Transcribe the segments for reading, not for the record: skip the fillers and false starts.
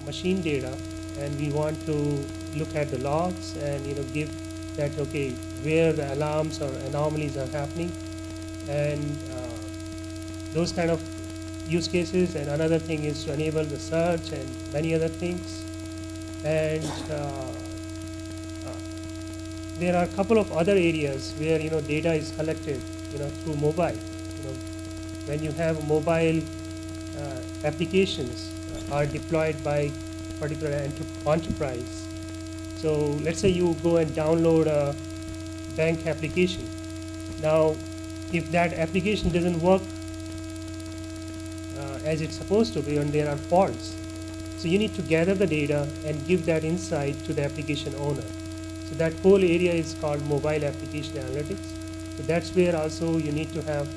machine data, and we want to look at the logs and give that, okay, where the alarms or anomalies are happening, and those kind of use cases. And another thing is to enable the search and many other things. And uh, there are a couple of other areas where data is collected through mobile. When you have mobile applications are deployed by particular enterprise. So let's say you go and download a bank application. Now, if that application doesn't work as it's supposed to be, and there are faults, so you need to gather the data and give that insight to the application owner. So that whole area is called mobile application analytics. So that's where also you need to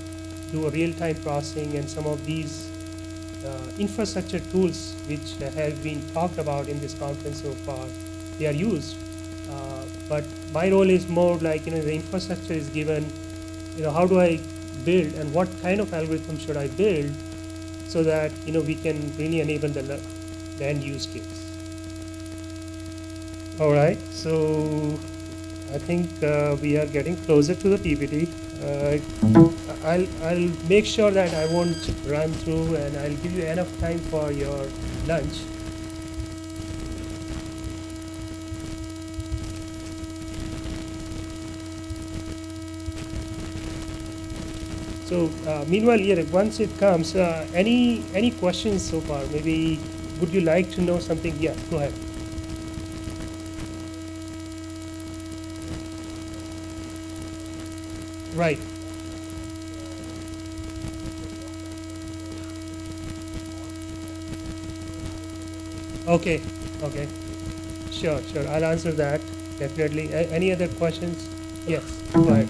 do a real-time processing, and some of these infrastructure tools which have been talked about in this conference so far, they are used. But my role is more like the infrastructure is given. How do I build, and what kind of algorithm should I build, so that we can really enable the end use case. All right, so I think we are getting closer to the PPT. I'll make sure that I won't run through, and I'll give you enough time for your lunch. So meanwhile, yeah, once it comes, any questions so far? Maybe would you like to know something? Yeah, go ahead. Right. Okay. Okay. Sure. Sure. I'll answer that definitely. Any other questions? Yes. Go ahead.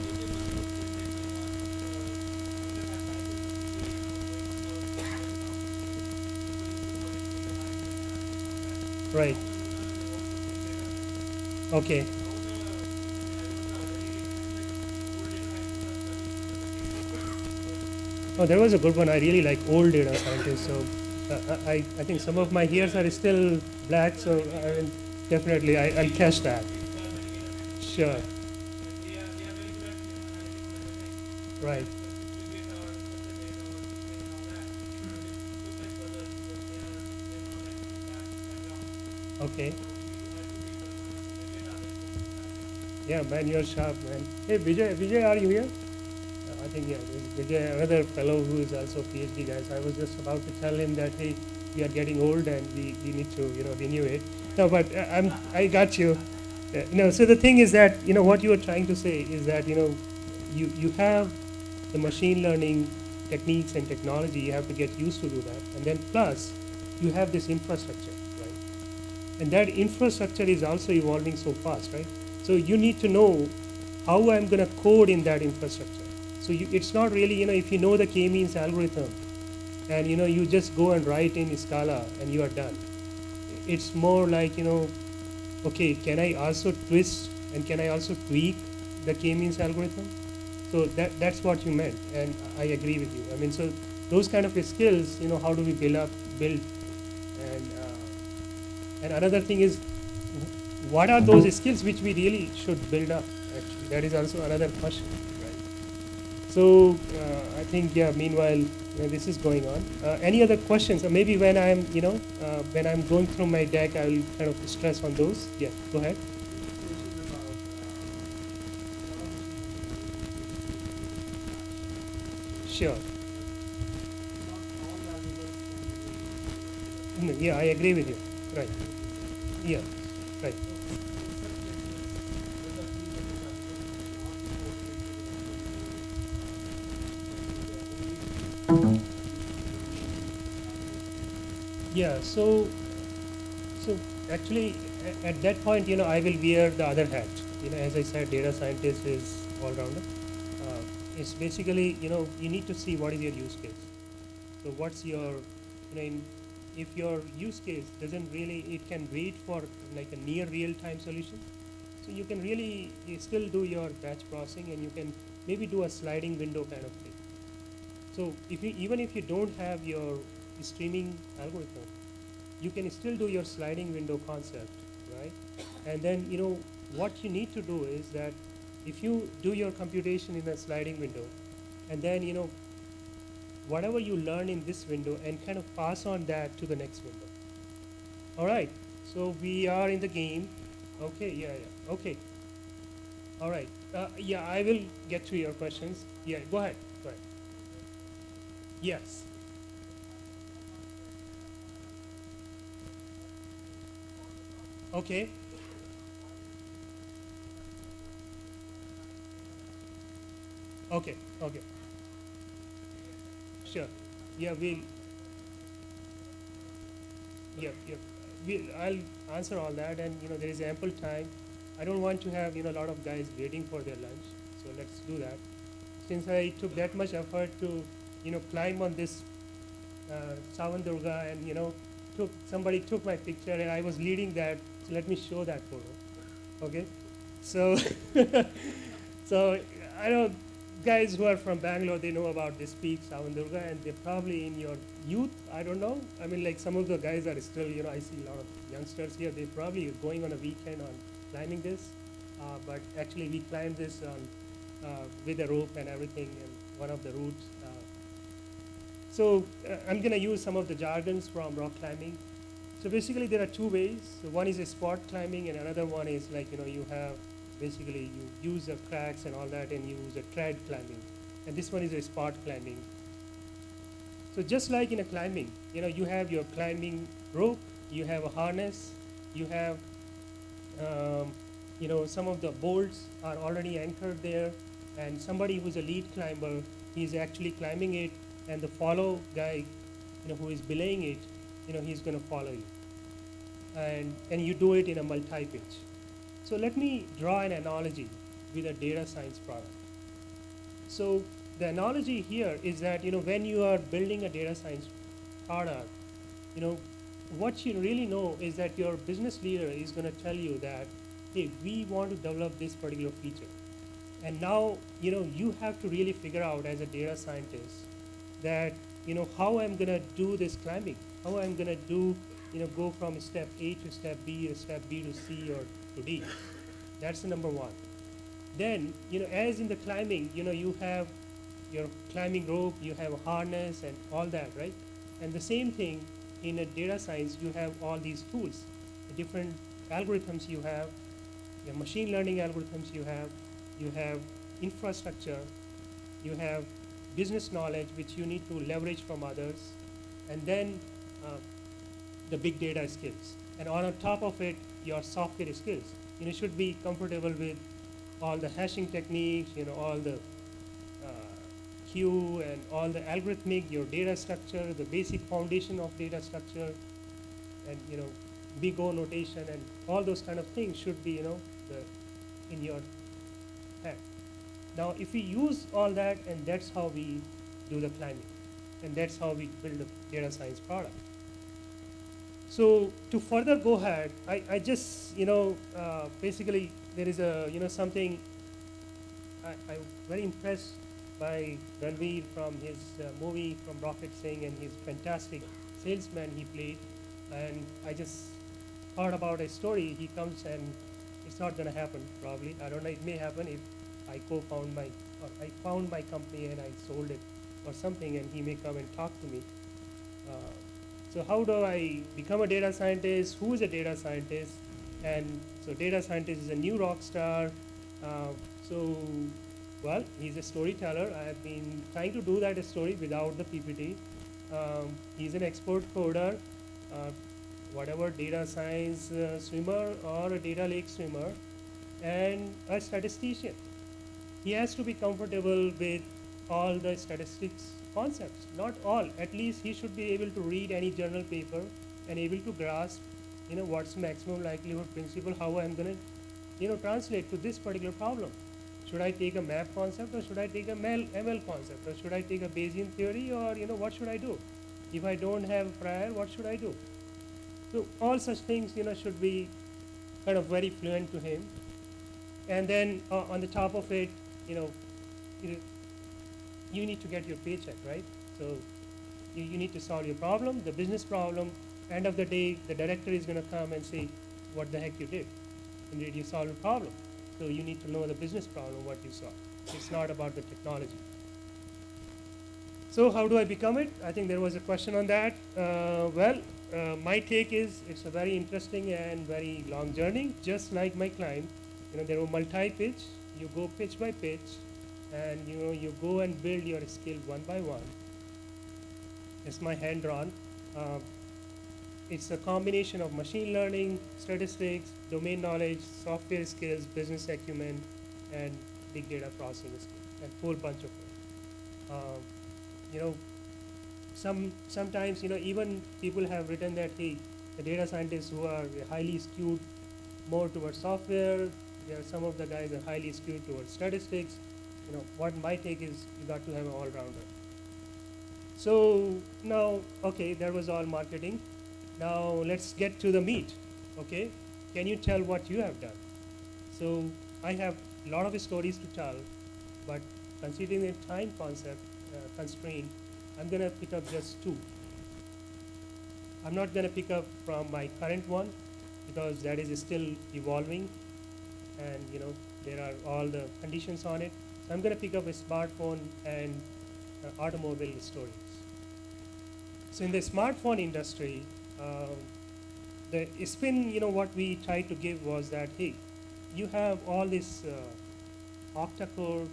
Right. Okay. Oh, there was a good one. I really like old data scientists. So I think some of my hairs are still black. So definitely I'll catch that. Sure. Right. Okay. Yeah, man, you're sharp, man. Hey, Vijay, Vijay, are you here? I think, yeah, there's Vijay, another fellow who is also PhD guys. I was just about to tell him that, hey, we are getting old and we need to, renew it. No, but I got you. So the thing is that, what you are trying to say is that, you have the machine learning techniques and technology, you have to get used to do that. And then plus, you have this infrastructure, right? And that infrastructure is also evolving so fast, right? So you need to know how I'm going to code in that infrastructure. So it's not really, if you know the k-means algorithm, and you just go and write in Scala and you are done. It's more like, okay, can I also twist and can I also tweak the k-means algorithm? So that's what you meant, and I agree with you. I mean, so those kind of skills, how do we build, and another thing is, what are those skills which we really should build up? Actually, that is also another question, right? So I think, yeah. Meanwhile, this is going on. Any other questions? Or maybe when I'm going through my deck, I will kind of stress on those. Yeah, go ahead. Sure. Yeah, I agree with you. Right. Yeah. Right. Yeah. So actually, at that point, I will wear the other hat. As I said, data scientist is all rounder. It's basically, you need to see what is your use case. So what's your, if your use case doesn't really, it can wait for like a near real-time solution. So you can really still do your batch processing, and you can maybe do a sliding window kind of thing. So even if you don't have your streaming algorithm, you can still do your sliding window concept, right? And then, what you need to do is that if you do your computation in a sliding window, and then, whatever you learn in this window and kind of pass on that to the next window. All right, so we are in the game. Okay, yeah. Okay, all right. Yeah, I will get to your questions. Yeah, go ahead. Go ahead. Yes. Okay. Okay. Okay. Sure. Yeah, yeah. I'll answer all that, and there is ample time. I don't want to have a lot of guys waiting for their lunch, so let's do that. Since I took that much effort to climb on this Savandurga, and somebody took my picture, and I was leading that. So let me show that photo. Okay, so so I know guys who are from Bangalore, they know about this peak Savandurga, and they're probably in your youth. I don't know. I mean, like some of the guys are still, I see a lot of youngsters here. They're probably going on a weekend on climbing this, but actually we climbed this on with a rope and everything, and one of the routes. So I'm going to use some of the jargons from rock climbing. So basically there are two ways. So one is a sport climbing, and another one is like, you have basically you use the cracks and all that, and you use a tread climbing. And this one is a sport climbing. So just like in a climbing, you have your climbing rope, you have a harness, you have, some of the bolts are already anchored there, and somebody who's a lead climber, he's actually climbing it, and the follow guy, who is belaying it, he's going to follow you. And you do it in a multi-pitch. So let me draw an analogy with a data science product. So the analogy here is that when you are building a data science product, what you really know is that your business leader is going to tell you that, hey, we want to develop this particular feature. And now you have to really figure out as a data scientist that how I'm going to do this climbing, how I'm going to do go from step A to step B, or step B to C, or to D. That's the number one. Then as in the climbing, you have your climbing rope, you have a harness and all that, right? And the same thing in a data science, you have all these tools, the different algorithms you have, the machine learning algorithms you have infrastructure, you have business knowledge which you need to leverage from others, and then the big data skills. And on top of it, your software skills. You should be comfortable with all the hashing techniques, all the queue and all the algorithmic, your data structure, the basic foundation of data structure, and big O notation, and all those kind of things should be in your head. Now, if we use all that, and that's how we do the climbing, and that's how we build a data science product. So to further go ahead, I just basically there is a something I'm very impressed by Ranveer from his movie from Rocket Singh, and his fantastic salesman he played, and I just thought about a story. He comes, and it's not going to happen probably. I don't know. It may happen if I I found my company and I sold it or something, and he may come and talk to me. So how do I become a data scientist? Who is a data scientist? And so data scientist is a new rock star. Well, he's a storyteller. I have been trying to do that story without the PPT. He's an expert coder, whatever data science swimmer or a data lake swimmer, and a statistician. He has to be comfortable with all the statistics concepts. Not all, at least he should be able to read any journal paper and able to grasp, what's maximum likelihood principle, how I'm going to, translate to this particular problem. Should I take a map concept, or should I take a ML concept, or should I take a Bayesian theory, or what should I do? If I don't have prior, what should I do? So all such things, should be kind of very fluent to him. And then on the top of it, you need to get your paycheck, right? So you need to solve your problem, the business problem, end of the day, the director is going to come and say, what the heck you did? And did you solve a problem? So you need to know the business problem, what you solved. It's not about the technology. So how do I become it? I think there was a question on that. My take is it's a very interesting and very long journey, just like my climb. There were multi-pitch. You go pitch by pitch, and you go and build your skill one by one. It's my hand drawn. Uh, it's a combination of machine learning, statistics, domain knowledge, software skills, business acumen, and big data processing skills, and whole bunch of it. Um, you know, sometimes even people have written that, hey, the data scientists who are highly skewed more towards software, some of the guys are highly skewed towards statistics. What my take is, you got to have an all-rounder. So now, okay, that was all marketing. Now let's get to the meat. Okay, can you tell what you have done? So I have a lot of stories to tell, but considering the time constraint, I'm gonna pick up just two. I'm not gonna pick up from my current one because that is still evolving, and there are all the conditions on it. So I'm gonna pick up a smartphone and automobile stories. So in the smartphone industry, the spin, what we tried to give was that, hey, you have all this octa-core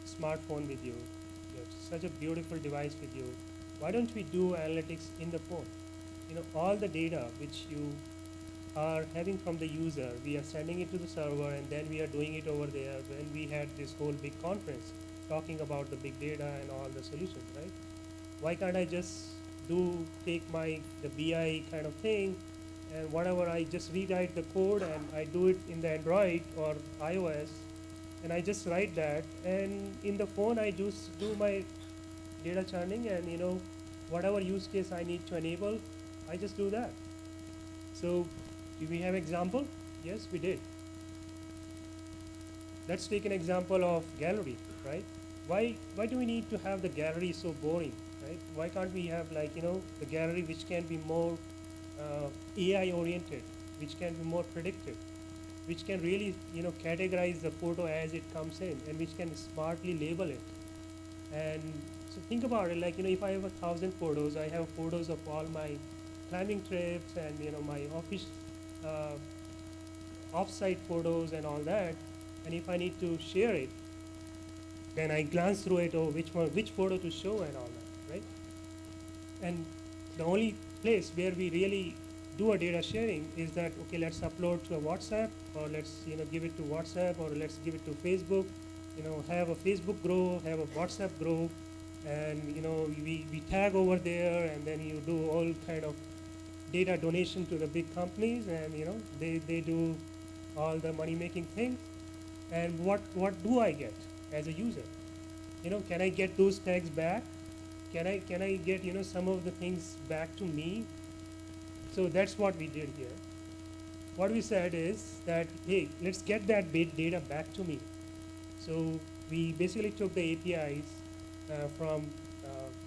smartphone with you. You have such a beautiful device with you. Why don't we do analytics in the phone? All the data which you are having from the user, we are sending it to the server, and then we are doing it over there. When we had this whole big conference talking about the big data and all the solutions, right? Why can't I just take the BI kind of thing, and whatever, I just rewrite the code and I do it in the Android or iOS, and I just write that, and in the phone I just do my data churning, and whatever use case I need to enable, I just do that. So do we have example? Yes, we did. Let's take an example of gallery, right? Why do we need to have the gallery so boring, right? Why can't we have the gallery which can be more AI oriented, which can be more predictive, which can really categorize the photo as it comes in, and which can smartly label it. And so think about it, if I have 1,000 photos, I have photos of all my climbing trips and my office off-site photos and all that, and if I need to share it, then I glance through it, which photo to show and all that, right? And the only place where we really do a data sharing is that, okay, let's upload to a WhatsApp, or let's give it to WhatsApp, or let's give it to Facebook. Have a Facebook group, have a WhatsApp group, and we tag over there, and then you do all kind of data donation to the big companies, and they do all the money making things. And what do I get as a user? Can I get those tags back? Can I get some of the things back to me? So that's what we did here. What we said is that, hey, let's get that big data back to me. So we basically took the APIs from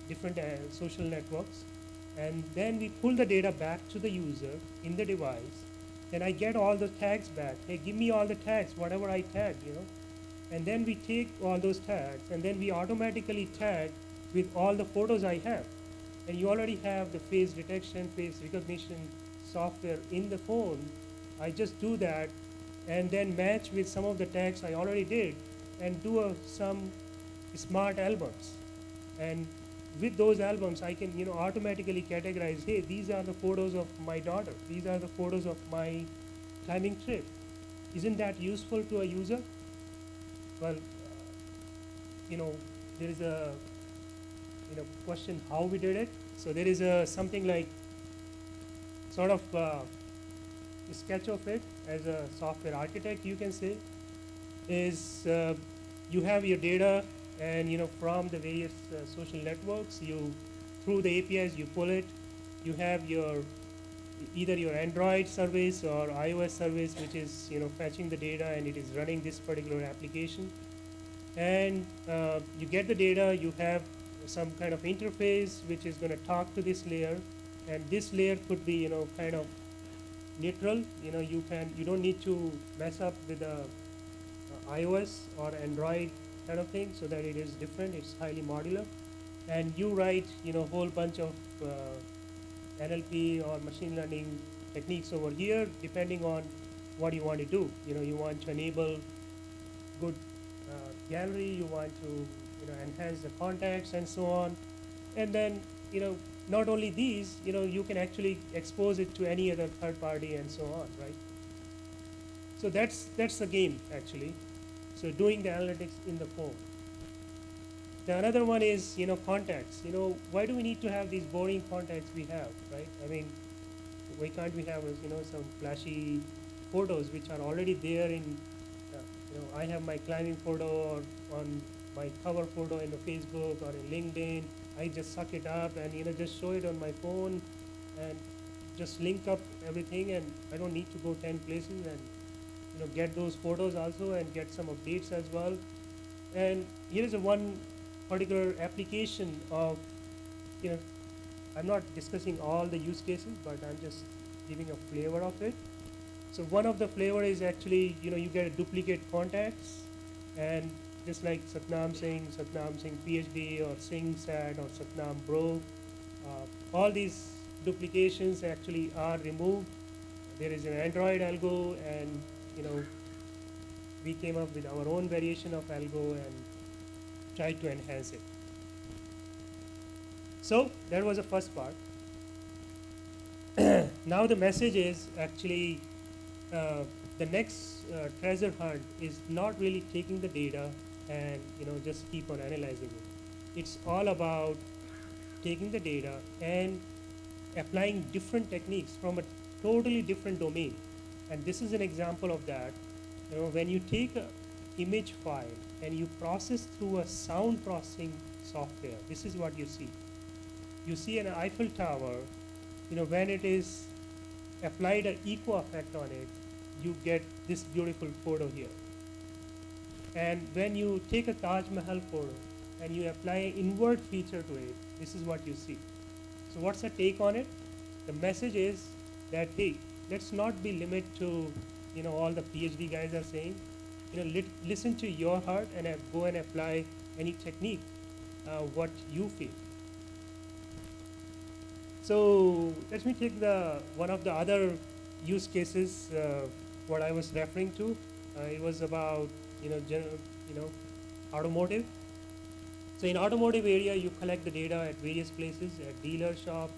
different social networks, and then we pull the data back to the user in the device, and I get all the tags back. Hey, give me all the tags, whatever I tag, and then we take all those tags, and then we automatically tag with all the photos I have. And you already have the face detection, face recognition software in the phone. I just do that, and then match with some of the tags I already did, and do some smart albums. And with those albums, I can automatically categorize, hey, these are the photos of my daughter, these are the photos of my climbing trip. Isn't that useful to a user? Well, there is a question how we did it. So there is something like sort of a sketch of it as a software architect, you can say, is you have your data, and from the various social networks, through the APIs you pull it. You have either your Android service or iOS service, which is fetching the data, and it is running this particular application. And you get the data. You have some kind of interface which is going to talk to this layer, and this layer could be, you know, kind of neutral. You know, you don't need to mess up with the iOS or Android kind of thing, so that it is different. It's highly modular, and you write, you know, whole bunch of NLP or machine learning techniques over here, depending on what you want to do. You know, you want to enable good gallery, you want to, you know, enhance the context and so on, and then, you know, not only these, you know, you can actually expose it to any other third party and so on, right? So that's the game actually. So doing the analytics in the phone. The another one is, you know, contacts. You know, why do we need to have these boring contacts we have, right? I mean, why can't we have, you know, some flashy photos which are already there in, you know, I have my climbing photo or on my cover photo in the Facebook or in LinkedIn. I just suck it up and, you know, just show it on my phone and just link up everything, and I don't need to go 10 places and, you know, get those photos also and get some updates as well. And here is a one particular application of, you know, I'm not discussing all the use cases, but I'm just giving a flavor of it. So one of the flavor is actually, you know, you get a duplicate contacts, and just like Satnam Singh PhD, or Singh Sat, or Satnam Bro, all these duplications actually are removed. There is an Android algo, and, you know, we came up with our own variation of algo and tried to enhance it. So that was the first part. Now the message is actually, the next treasure hunt is not really taking the data and, you know, just keep on analyzing it. It's all about taking the data and applying different techniques from a totally different domain. And this is an example of that. You know, when you take a image file and you process through a sound processing software, this is what you see. You see an Eiffel Tower, you know, when it is applied an echo effect on it, you get this beautiful photo here. And when you take a Taj Mahal photo and you apply an invert feature to it, this is what you see. So what's the take on it? The message is that, hey, let's not be limited to, you know, all the PhD guys are saying. You know, listen to your heart and go and apply any technique, what you feel. So let me take the one of the other use cases, what I was referring to. It was about, you know, automotive. So in automotive area, you collect the data at various places, at dealer shop,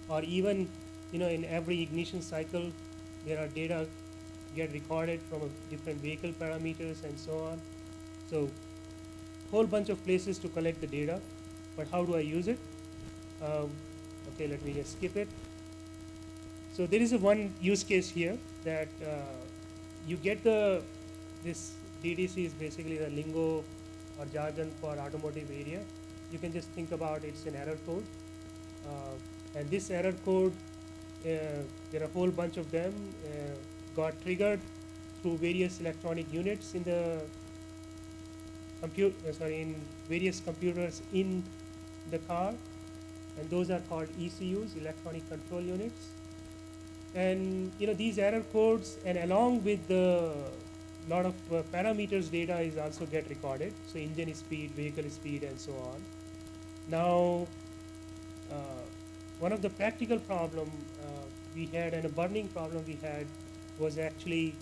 or even, you know, in every ignition cycle, there are data get recorded from different vehicle parameters and so on. So whole bunch of places to collect the data, but how do I use it? Okay, let me just skip it. So there is a one use case here that you get this DDC is basically the lingo or jargon for automotive area. You can just think about it's an error code, and this error code, there are a whole bunch of them, got triggered through various electronic units in the in various computers in the car, and those are called ECUs, electronic control units. And, you know, these error codes, and along with the lot of parameters data is also get recorded. So engine speed, vehicle speed, and so on. Now, one of the practical problem we had, and a burning problem we had, was actually